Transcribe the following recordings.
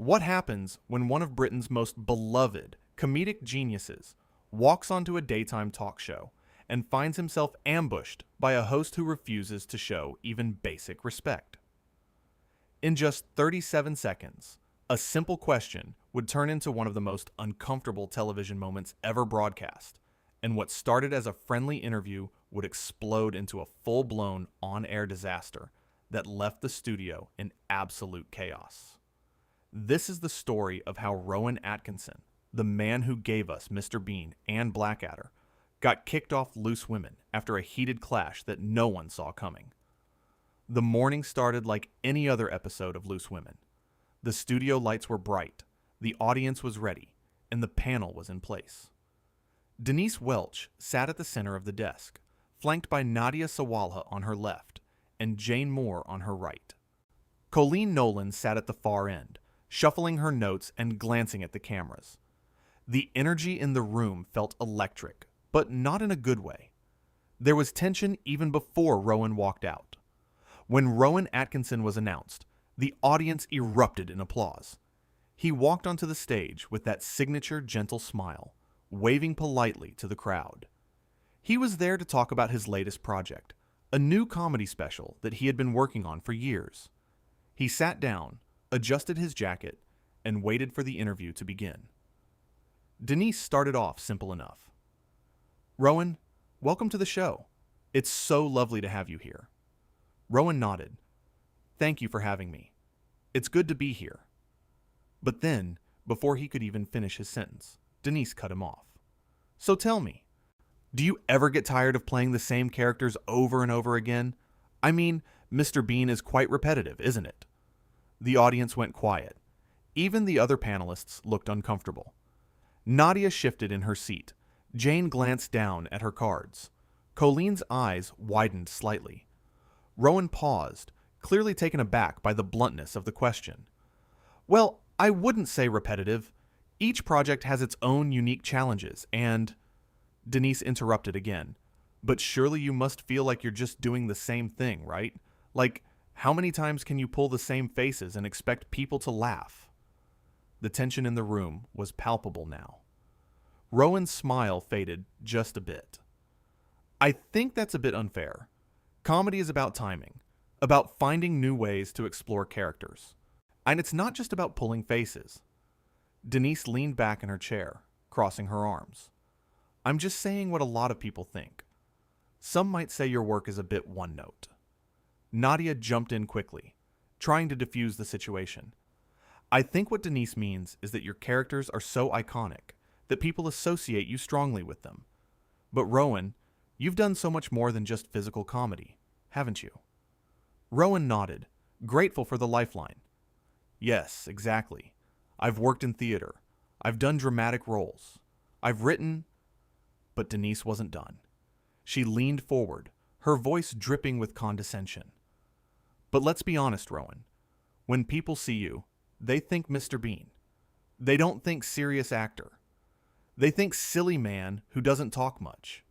What happens when one of Britain's most beloved comedic geniuses walks onto a daytime talk show and finds himself ambushed by a host who refuses to show even basic respect? In just 37 seconds, a simple question would turn into one of the most uncomfortable television moments ever broadcast, and what started as a friendly interview would explode into a full-blown on-air disaster that left the studio in absolute chaos. This is the story of how Rowan Atkinson, the man who gave us Mr. Bean and Blackadder, got kicked off Loose Women after a heated clash that no one saw coming. The morning started like any other episode of Loose Women. The studio lights were bright, the audience was ready, and the panel was in place. Denise Welch sat at the center of the desk, flanked by Nadia Sawalha on her left and Jane Moore on her right. Colleen Nolan sat at the far end, shuffling her notes and glancing at the cameras. The energy in the room felt electric, but not in a good way. There was tension even before Rowan walked out. When Rowan Atkinson was announced, the audience erupted in applause. He walked onto the stage with that signature gentle smile, waving politely to the crowd. He was there to talk about his latest project, a new comedy special that he had been working on for years. He sat down, adjusted his jacket, and waited for the interview to begin. Denise started off simple enough. "Rowan, welcome to the show. It's so lovely to have you here." Rowan nodded. "Thank you for having me. It's good to be here." But then, before he could even finish his sentence, Denise cut him off. "So tell me, do you ever get tired of playing the same characters over and over again? I mean, Mr. Bean is quite repetitive, isn't it?" The audience went quiet. Even the other panelists looked uncomfortable. Nadia shifted in her seat. Jane glanced down at her cards. Colleen's eyes widened slightly. Rowan paused, clearly taken aback by the bluntness of the question. "Well, I wouldn't say repetitive. Each project has its own unique challenges, and—" Denise interrupted again. "But surely you must feel like you're just doing the same thing, right? Like, how many times can you pull the same faces and expect people to laugh?" The tension in the room was palpable now. Rowan's smile faded just a bit. "I think that's a bit unfair. Comedy is about timing, about finding new ways to explore characters. And it's not just about pulling faces." Denise leaned back in her chair, crossing her arms. "I'm just saying what a lot of people think. Some might say your work is a bit one-note." Nadia jumped in quickly, trying to defuse the situation. "I think what Denise means is that your characters are so iconic that people associate you strongly with them. But Rowan, you've done so much more than just physical comedy, haven't you?" Rowan nodded, grateful for the lifeline. "Yes, exactly. I've worked in theater. I've done dramatic roles. I've written—" But Denise wasn't done. She leaned forward, her voice dripping with condescension. "But let's be honest, Rowan. When people see you, they think Mr. Bean. They don't think serious actor. They think silly man who doesn't talk much."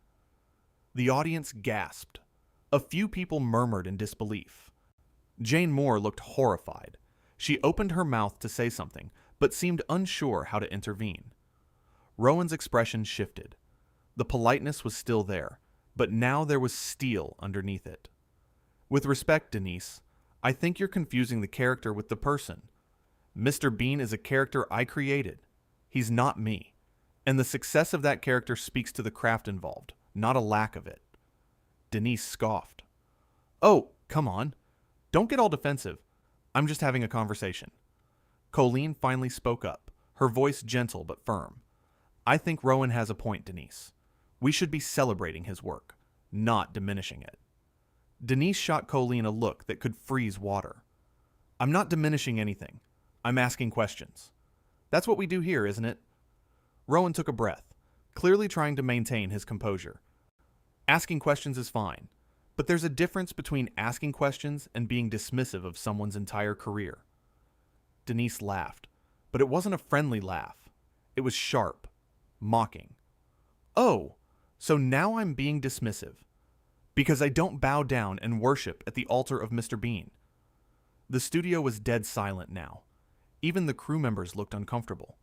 The audience gasped. A few people murmured in disbelief. Jane Moore looked horrified. She opened her mouth to say something, but seemed unsure how to intervene. Rowan's expression shifted. The politeness was still there, but now there was steel underneath it. "With respect, Denise, I think you're confusing the character with the person. Mr. Bean is a character I created. He's not me. And the success of that character speaks to the craft involved, not a lack of it." Denise scoffed. "Oh, come on. Don't get all defensive. I'm just having a conversation." Colleen finally spoke up, her voice gentle but firm. "I think Rowan has a point, Denise. We should be celebrating his work, not diminishing it." Denise shot Colleen a look that could freeze water. "I'm not diminishing anything. I'm asking questions. That's what we do here, isn't it?" Rowan took a breath, clearly trying to maintain his composure. "Asking questions is fine, but there's a difference between asking questions and being dismissive of someone's entire career." Denise laughed, but it wasn't a friendly laugh. It was sharp, mocking. "Oh, so now I'm being dismissive. Because I don't bow down and worship at the altar of Mr. Bean." The studio was dead silent now. Even the crew members looked uncomfortable.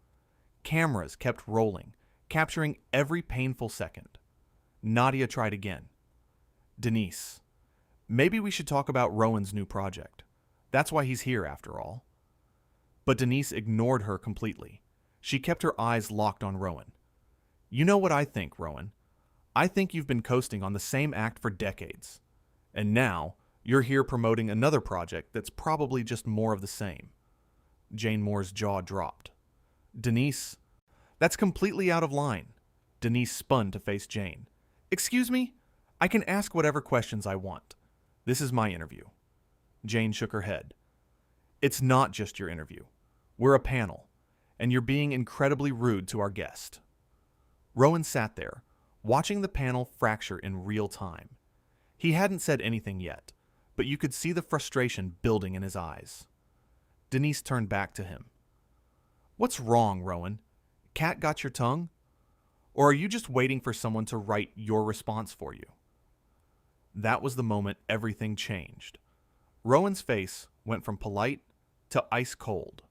Cameras kept rolling, capturing every painful second. Nadia tried again. Denise, maybe we should talk about Rowan's new project. That's why he's here, after all. But Denise ignored her completely. She kept her eyes locked on Rowan. You know what I think, Rowan? I think you've been coasting on the same act for decades. And now, you're here promoting another project that's probably just more of the same. Jane Moore's jaw dropped. Denise, that's completely out of line. Denise spun to face Jane. Excuse me? I can ask whatever questions I want. This is my interview. Jane shook her head. It's not just your interview. We're a panel, and you're being incredibly rude to our guest. Rowan sat there, watching the panel fracture in real time. He hadn't said anything yet, but you could see the frustration building in his eyes. Denise turned back to him. What's wrong, Rowan? Cat got your tongue? Or are you just waiting for someone to write your response for you? That was the moment everything changed. Rowan's face went from polite to ice cold.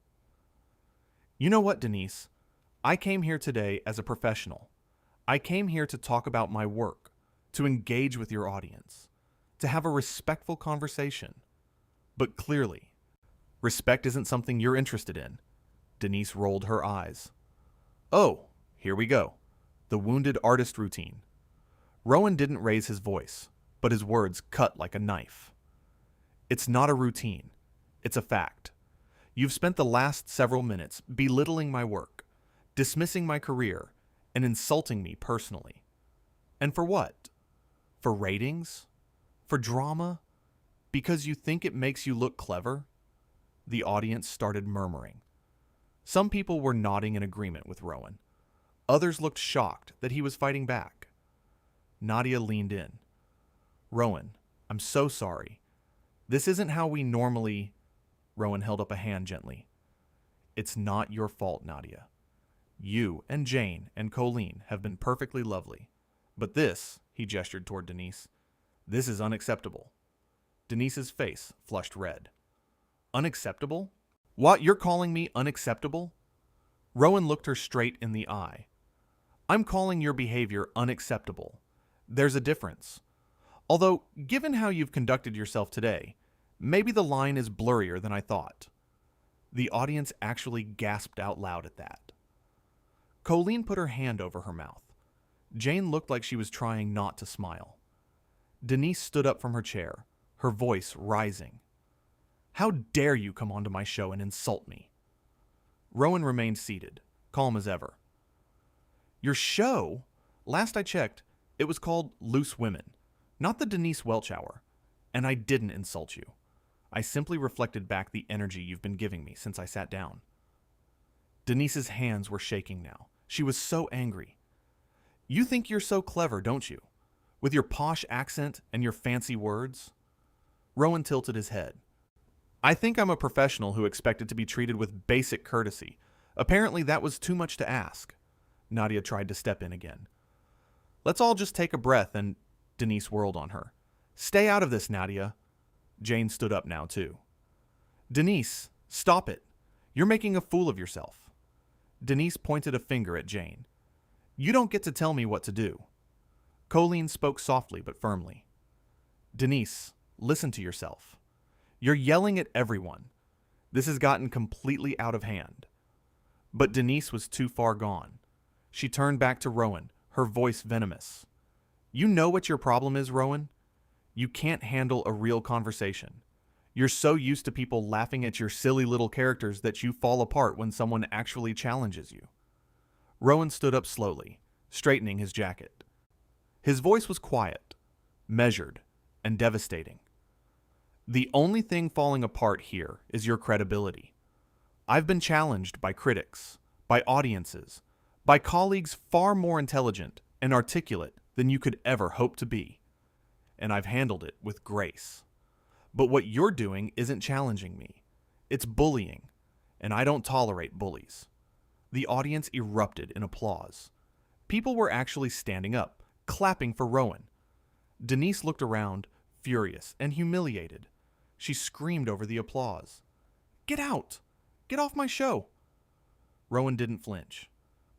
You know what, Denise? I came here today as a professional. I came here to talk about my work, to engage with your audience, to have a respectful conversation. But clearly, respect isn't something you're interested in. Denise rolled her eyes. Oh, here we go. The wounded artist routine. Rowan didn't raise his voice, but his words cut like a knife. It's not a routine. It's a fact. You've spent the last several minutes belittling my work, dismissing my career, and insulting me personally. And for what? For ratings? For drama? Because you think it makes you look clever? The audience started murmuring. Some people were nodding in agreement with Rowan. Others looked shocked that he was fighting back. Nadia leaned in. Rowan, I'm so sorry. This isn't how we normally... Rowan held up a hand gently. It's not your fault, Nadia. You and Jane and Colleen have been perfectly lovely. But this, he gestured toward Denise, this is unacceptable. Denise's face flushed red. Unacceptable? What, you're calling me unacceptable? Rowan looked her straight in the eye. I'm calling your behavior unacceptable. There's a difference. Although, given how you've conducted yourself today, maybe the line is blurrier than I thought. The audience actually gasped out loud at that. Colleen put her hand over her mouth. Jane looked like she was trying not to smile. Denise stood up from her chair, her voice rising. How dare you come onto my show and insult me? Rowan remained seated, calm as ever. Your show? Last I checked, it was called Loose Women, not the Denise Welch Hour, and I didn't insult you. I simply reflected back the energy you've been giving me since I sat down. Denise's hands were shaking now. She was so angry. You think you're so clever, don't you? With your posh accent and your fancy words? Rowan tilted his head. I think I'm a professional who expected to be treated with basic courtesy. Apparently that was too much to ask. Nadia tried to step in again. Let's all just take a breath and... Denise whirled on her. Stay out of this, Nadia. Jane stood up now, too. Denise, stop it. You're making a fool of yourself. Denise pointed a finger at Jane. You don't get to tell me what to do. Colleen spoke softly but firmly. Denise, listen to yourself. You're yelling at everyone. This has gotten completely out of hand. But Denise was too far gone. She turned back to Rowan, her voice venomous. You know what your problem is, Rowan? You can't handle a real conversation. You're so used to people laughing at your silly little characters that you fall apart when someone actually challenges you. Rowan stood up slowly, straightening his jacket. His voice was quiet, measured, and devastating. The only thing falling apart here is your credibility. I've been challenged by critics, by audiences, by colleagues far more intelligent and articulate than you could ever hope to be. And I've handled it with grace. But what you're doing isn't challenging me. It's bullying, and I don't tolerate bullies. The audience erupted in applause. People were actually standing up, clapping for Rowan. Denise looked around, furious and humiliated. She screamed over the applause. Get out! Get off my show! Rowan didn't flinch.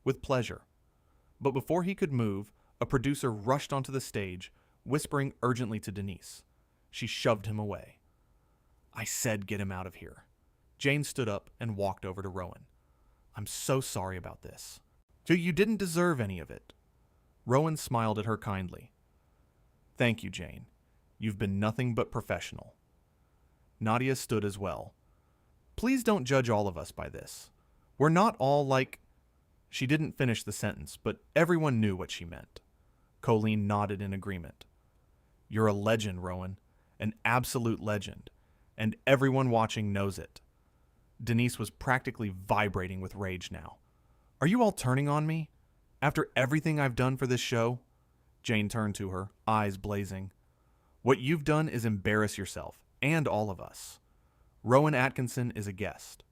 With pleasure. But before he could move, a producer rushed onto the stage, whispering urgently to Denise. She shoved him away. I said get him out of here. Jane stood up and walked over to Rowan. I'm so sorry about this. You didn't deserve any of it. Rowan smiled at her kindly. Thank you, Jane. You've been nothing but professional. Nadia stood as well. Please don't judge all of us by this. We're not all like... She didn't finish the sentence, but everyone knew what she meant. Colleen nodded in agreement. You're a legend, Rowan. An absolute legend. And everyone watching knows it. Denise was practically vibrating with rage now. Are you all turning on me? After everything I've done for this show? Jane turned to her, eyes blazing. What you've done is embarrass yourself, and all of us. Rowan Atkinson is a guest.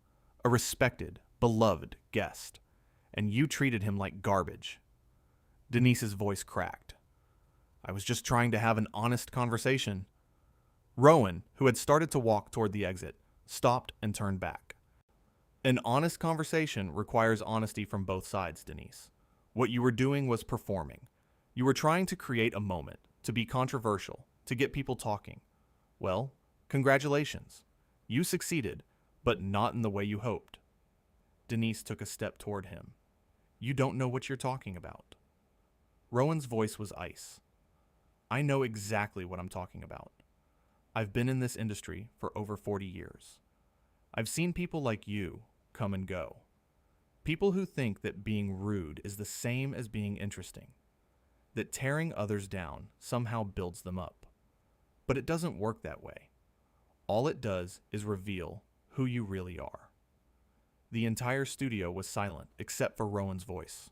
A respected, beloved guest. And you treated him like garbage. Denise's voice cracked. I was just trying to have an honest conversation. Rowan, who had started to walk toward the exit, stopped and turned back. An honest conversation requires honesty from both sides, Denise. What you were doing was performing. You were trying to create a moment, to be controversial, to get people talking. Well, congratulations. You succeeded, but not in the way you hoped. Denise took a step toward him. You don't know what you're talking about. Rowan's voice was ice. I know exactly what I'm talking about. I've been in this industry for over 40 years. I've seen people like you come and go. People who think that being rude is the same as being interesting. That tearing others down somehow builds them up. But it doesn't work that way. All it does is reveal who you really are. The entire studio was silent except for Rowan's voice.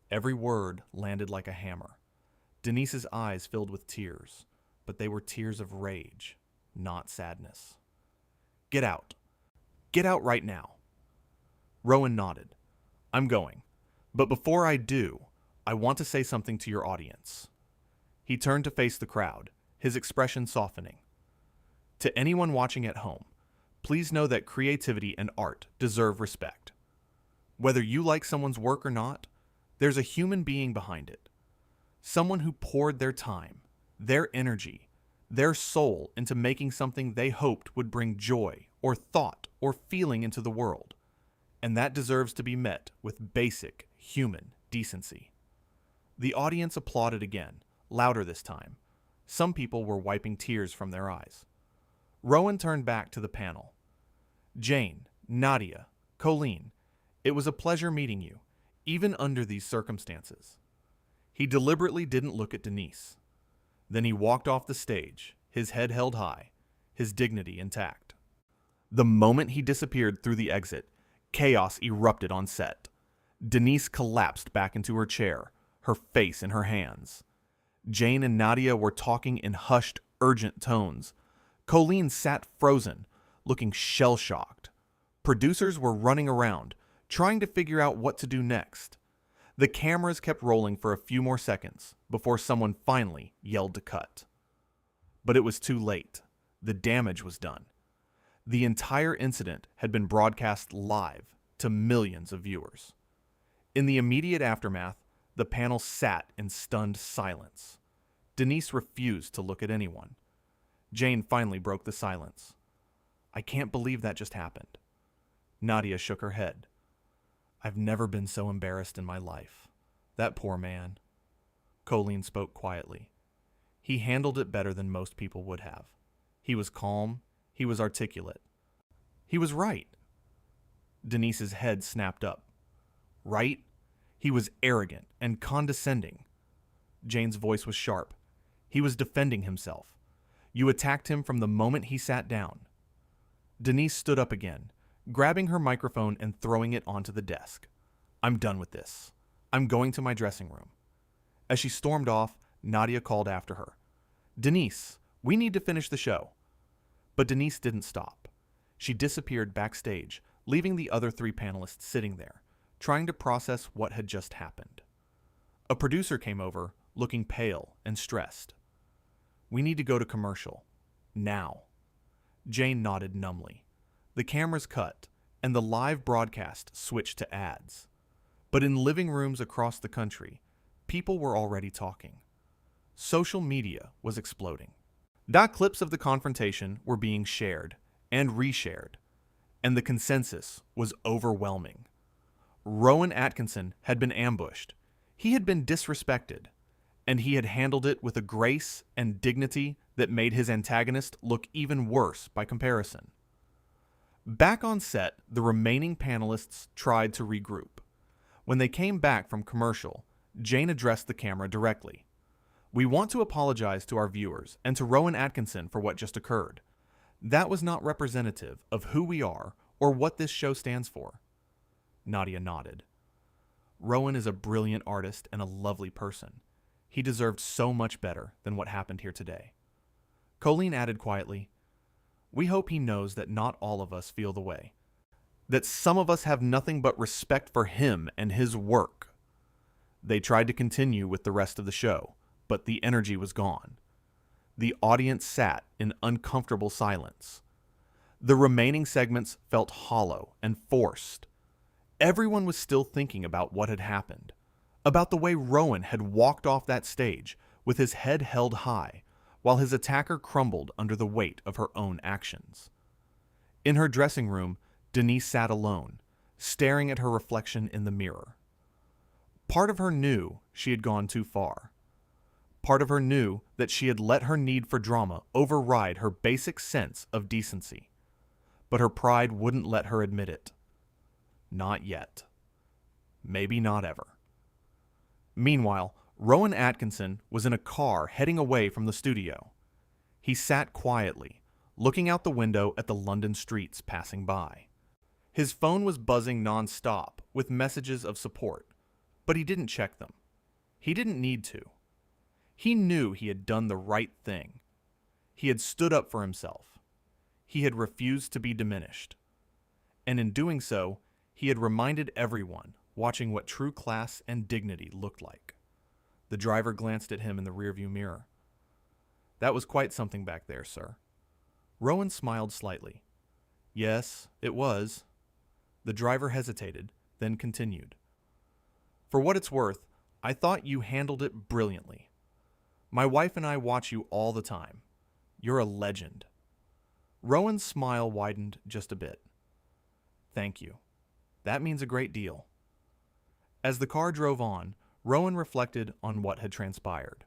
Every word landed like a hammer. Denise's eyes filled with tears, but they were tears of rage, not sadness. Get out. Get out right now. Rowan nodded. I'm going. But before I do, I want to say something to your audience. He turned to face the crowd, his expression softening. To anyone watching at home, please know that creativity and art deserve respect. Whether you like someone's work or not, there's a human being behind it. Someone who poured their time, their energy, their soul into making something they hoped would bring joy or thought or feeling into the world. And that deserves to be met with basic human decency. The audience applauded again, louder this time. Some people were wiping tears from their eyes. Rowan turned back to the panel. Jane, Nadia, Colleen, it was a pleasure meeting you, even under these circumstances. He deliberately didn't look at Denise. Then he walked off the stage, his head held high, his dignity intact. The moment he disappeared through the exit, chaos erupted on set. Denise collapsed back into her chair, her face in her hands. Jane and Nadia were talking in hushed, urgent tones. Colleen sat frozen, looking shell-shocked. Producers were running around, trying to figure out what to do next. The cameras kept rolling for a few more seconds before someone finally yelled to cut. But it was too late. The damage was done. The entire incident had been broadcast live to millions of viewers. In the immediate aftermath, the panel sat in stunned silence. Denise refused to look at anyone. Jane finally broke the silence. I can't believe that just happened. Nadia shook her head. I've never been so embarrassed in my life. That poor man. Colleen spoke quietly. He handled it better than most people would have. He was calm. He was articulate. He was right. Denise's head snapped up. Right? He was arrogant and condescending. Jane's voice was sharp. He was defending himself. You attacked him from the moment he sat down. Denise stood up again, grabbing her microphone and throwing it onto the desk. I'm done with this. I'm going to my dressing room. As she stormed off, Nadia called after her. Denise, we need to finish the show. But Denise didn't stop. She disappeared backstage, leaving the other three panelists sitting there, trying to process what had just happened. A producer came over, looking pale and stressed. We need to go to commercial. Now. Jane nodded numbly. The cameras cut, and the live broadcast switched to ads. But in living rooms across the country, people were already talking. Social media was exploding. Clips of the confrontation were being shared and reshared, and the consensus was overwhelming. Rowan Atkinson had been ambushed. He had been disrespected, and he had handled it with a grace and dignity that made his antagonist look even worse by comparison. Back on set, the remaining panelists tried to regroup. When they came back from commercial, Jane addressed the camera directly. "We want to apologize to our viewers and to Rowan Atkinson for what just occurred. That was not representative of who we are or what this show stands for." Nadia nodded. "Rowan is a brilliant artist and a lovely person. He deserved so much better than what happened here today." Colleen added quietly, "We hope he knows that not all of us feel the way. That some of us have nothing but respect for him and his work." They tried to continue with the rest of the show, but the energy was gone. The audience sat in uncomfortable silence. The remaining segments felt hollow and forced. Everyone was still thinking about what had happened, about the way Rowan had walked off that stage with his head held high, while his attacker crumbled under the weight of her own actions. In her dressing room, Denise sat alone, staring at her reflection in the mirror. Part of her knew she had gone too far. Part of her knew that she had let her need for drama override her basic sense of decency. But her pride wouldn't let her admit it. Not yet. Maybe not ever. Meanwhile, Rowan Atkinson was in a car heading away from the studio. He sat quietly, looking out the window at the London streets passing by. His phone was buzzing non-stop with messages of support, but he didn't check them. He didn't need to. He knew he had done the right thing. He had stood up for himself. He had refused to be diminished. And in doing so, he had reminded everyone watching what true class and dignity looked like. The driver glanced at him in the rearview mirror. "That was quite something back there, sir." Rowan smiled slightly. "Yes, it was." The driver hesitated, then continued. "For what it's worth, I thought you handled it brilliantly. My wife and I watch you all the time. You're a legend." Rowan's smile widened just a bit. "Thank you. That means a great deal." As the car drove on, Rowan reflected on what had transpired.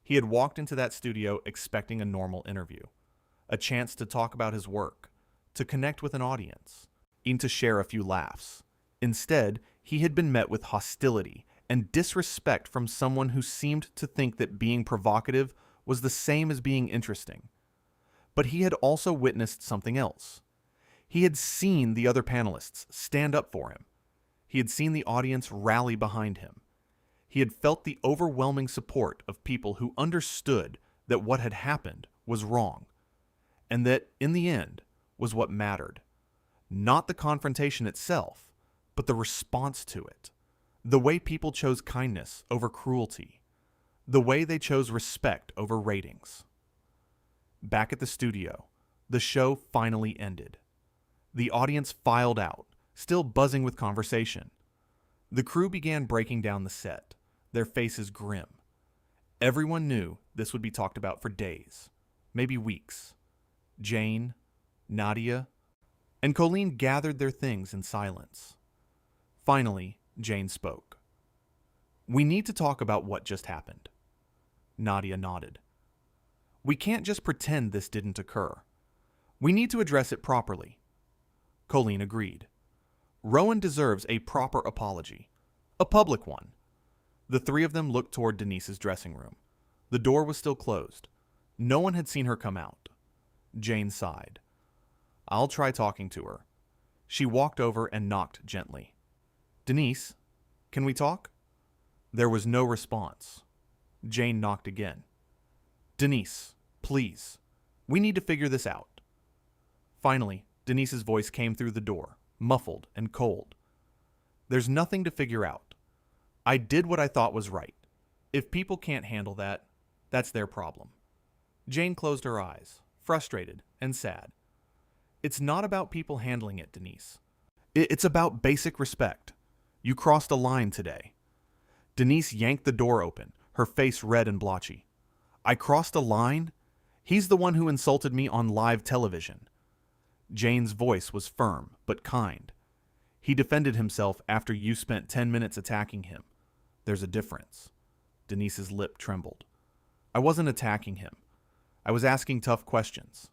He had walked into that studio expecting a normal interview, a chance to talk about his work, to connect with an audience, and to share a few laughs. Instead, he had been met with hostility and disrespect from someone who seemed to think that being provocative was the same as being interesting. But he had also witnessed something else. He had seen the other panelists stand up for him. He had seen the audience rally behind him. He had felt the overwhelming support of people who understood that what had happened was wrong, and that, in the end, was what mattered. Not the confrontation itself, but the response to it. The way people chose kindness over cruelty. The way they chose respect over ratings. Back at the studio, the show finally ended. The audience filed out, still buzzing with conversation. The crew began breaking down the set, their faces grim. Everyone knew this would be talked about for days, maybe weeks. Jane, Nadia, and Colleen gathered their things in silence. Finally, Jane spoke. "We need to talk about what just happened." Nadia nodded. "We can't just pretend this didn't occur. We need to address it properly." Colleen agreed. Rowan deserves a proper apology, a public one. The three of them looked toward Denise's dressing room. The door was still closed. No one had seen her come out. Jane sighed. "I'll try talking to her." She walked over and knocked gently. "Denise, can we talk?" There was no response. Jane knocked again. "Denise, please. We need to figure this out." Finally, Denise's voice came through the door, muffled and cold. "There's nothing to figure out. I did what I thought was right. If people can't handle that, that's their problem." Jane closed her eyes, frustrated and sad. "It's not about people handling it, Denise. It's about basic respect. You crossed a line today." Denise yanked the door open, her face red and blotchy. "I crossed a line? He's the one who insulted me on live television." Jane's voice was firm, but kind. "He defended himself after you spent 10 minutes attacking him. There's a difference." Denise's lip trembled. "I wasn't attacking him. I was asking tough questions."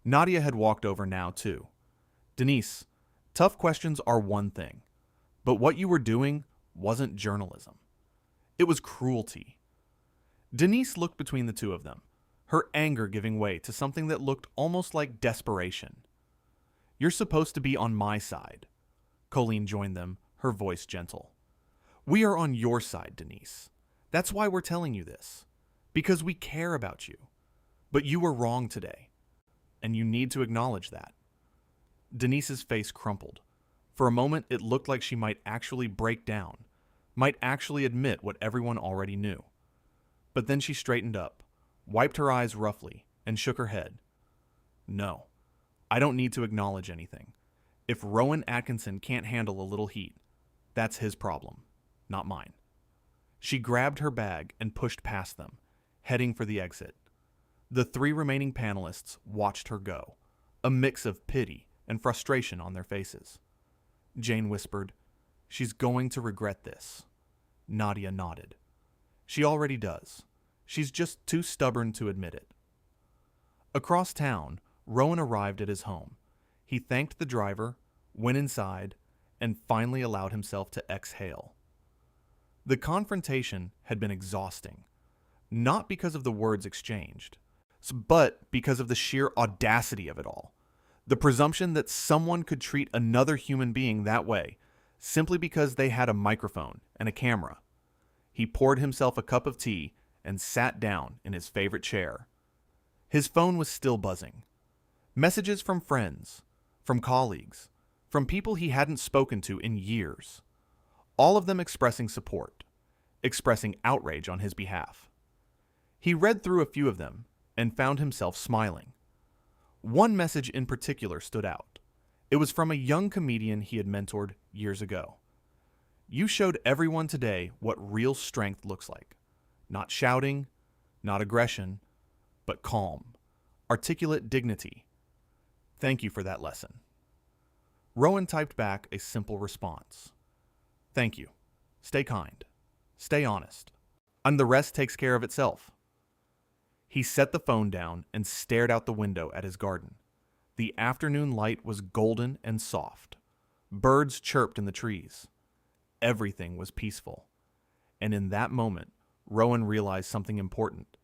Nadia had walked over now, too. "Denise, tough questions are one thing, but what you were doing wasn't journalism. It was cruelty." Denise looked between the two of them, her anger giving way to something that looked almost like desperation. "You're supposed to be on my side." Colleen joined them, her voice gentle. "We are on your side, Denise. That's why we're telling you this. Because we care about you. But you were wrong today, and you need to acknowledge that." Denise's face crumpled. For a moment, it looked like she might actually break down, might actually admit what everyone already knew. But then she straightened up, wiped her eyes roughly, and shook her head. "No, I don't need to acknowledge anything. If Rowan Atkinson can't handle a little heat, that's his problem, not mine." She grabbed her bag and pushed past them, heading for the exit. The 3 remaining panelists watched her go, a mix of pity and frustration on their faces. Jane whispered, "She's going to regret this." Nadia nodded. "She already does. She's just too stubborn to admit it." Across town, Rowan arrived at his home. He thanked the driver, went inside, and finally allowed himself to exhale. The confrontation had been exhausting, not because of the words exchanged, but because of the sheer audacity of it all. The presumption that someone could treat another human being that way simply because they had a microphone and a camera. He poured himself a cup of tea and sat down in his favorite chair. His phone was still buzzing. Messages from friends, from colleagues, from people he hadn't spoken to in years. All of them expressing support, expressing outrage on his behalf. He read through a few of them and found himself smiling. One message in particular stood out. It was from a young comedian he had mentored years ago. "You showed everyone today what real strength looks like. Not shouting, not aggression, but calm, articulate dignity. Thank you for that lesson." Rowan typed back a simple response. "Thank you. Stay kind. Stay honest. And the rest takes care of itself." He set the phone down and stared out the window at his garden. The afternoon light was golden and soft. Birds chirped in the trees. Everything was peaceful. And in that moment, Rowan realized something important.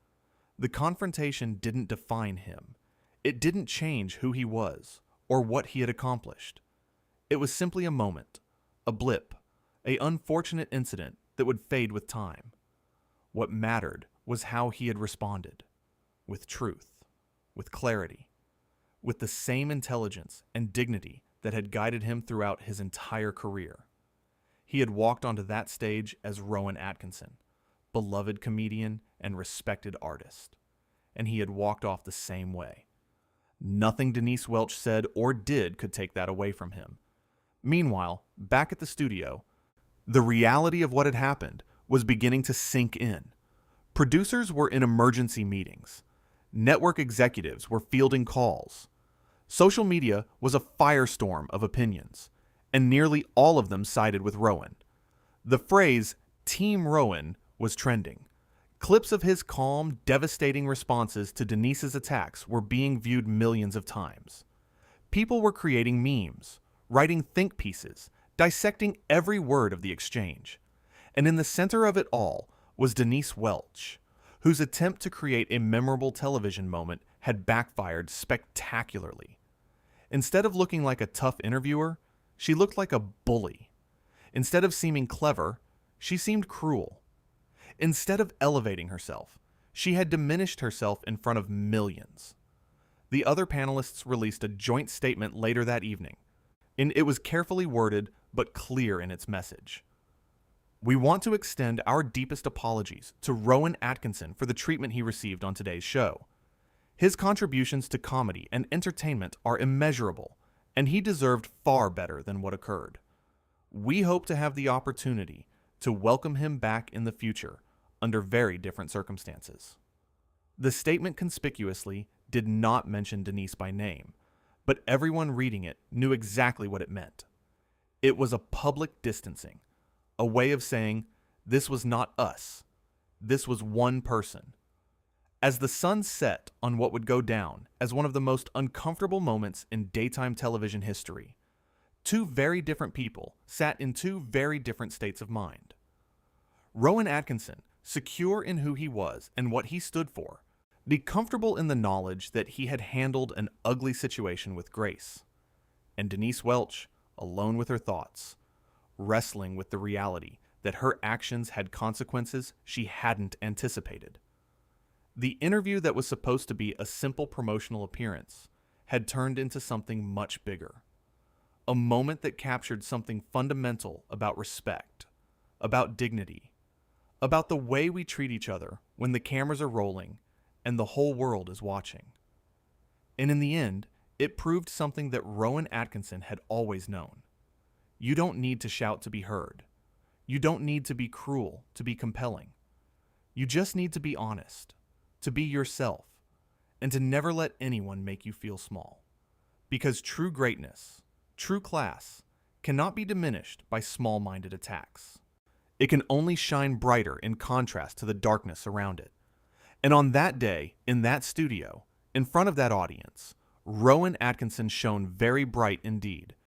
The confrontation didn't define him. It didn't change who he was or what he had accomplished. It was simply a moment, a blip, an unfortunate incident that would fade with time. What mattered was how he had responded. With truth, with clarity, with the same intelligence and dignity that had guided him throughout his entire career. He had walked onto that stage as Rowan Atkinson, beloved comedian and respected artist. And he had walked off the same way. Nothing Denise Welch said or did could take that away from him. Meanwhile, back at the studio, the reality of what had happened was beginning to sink in. Producers were in emergency meetings. Network executives were fielding calls. Social media was a firestorm of opinions, and nearly all of them sided with Rowan. The phrase Team Rowan was trending. Clips of his calm, devastating responses to Denise's attacks were being viewed millions of times. People were creating memes, writing think pieces, dissecting every word of the exchange. And in the center of it all was Denise Welch, whose attempt to create a memorable television moment had backfired spectacularly. Instead of looking like a tough interviewer, she looked like a bully. Instead of seeming clever, she seemed cruel. Instead of elevating herself, she had diminished herself in front of millions. The other panelists released a joint statement later that evening, and it was carefully worded but clear in its message. "We want to extend our deepest apologies to Rowan Atkinson for the treatment he received on today's show. His contributions to comedy and entertainment are immeasurable, and he deserved far better than what occurred. We hope to have the opportunity to welcome him back in the future under very different circumstances. The statement conspicuously did not mention Denise by name, but everyone reading it knew exactly what it meant. It was a public distancing, a way of saying, this was not us. This was one person. As the sun set on what would go down as one of the most uncomfortable moments in daytime television history, two very different people sat in two very different states of mind. Rowan Atkinson, secure in who he was and what he stood for, be comfortable in the knowledge that he had handled an ugly situation with grace. And Denise Welch, alone with her thoughts, wrestling with the reality that her actions had consequences she hadn't anticipated. The interview that was supposed to be a simple promotional appearance had turned into something much bigger. A moment that captured something fundamental about respect, about dignity, about the way we treat each other when the cameras are rolling and the whole world is watching. And in the end, it proved something that Rowan Atkinson had always known. You don't need to shout to be heard. You don't need to be cruel to be compelling. You just need to be honest, to be yourself, and to never let anyone make you feel small. Because true greatness, true class, cannot be diminished by small-minded attacks. It can only shine brighter in contrast to the darkness around it. And on that day, in that studio, in front of that audience, Rowan Atkinson shone very bright indeed,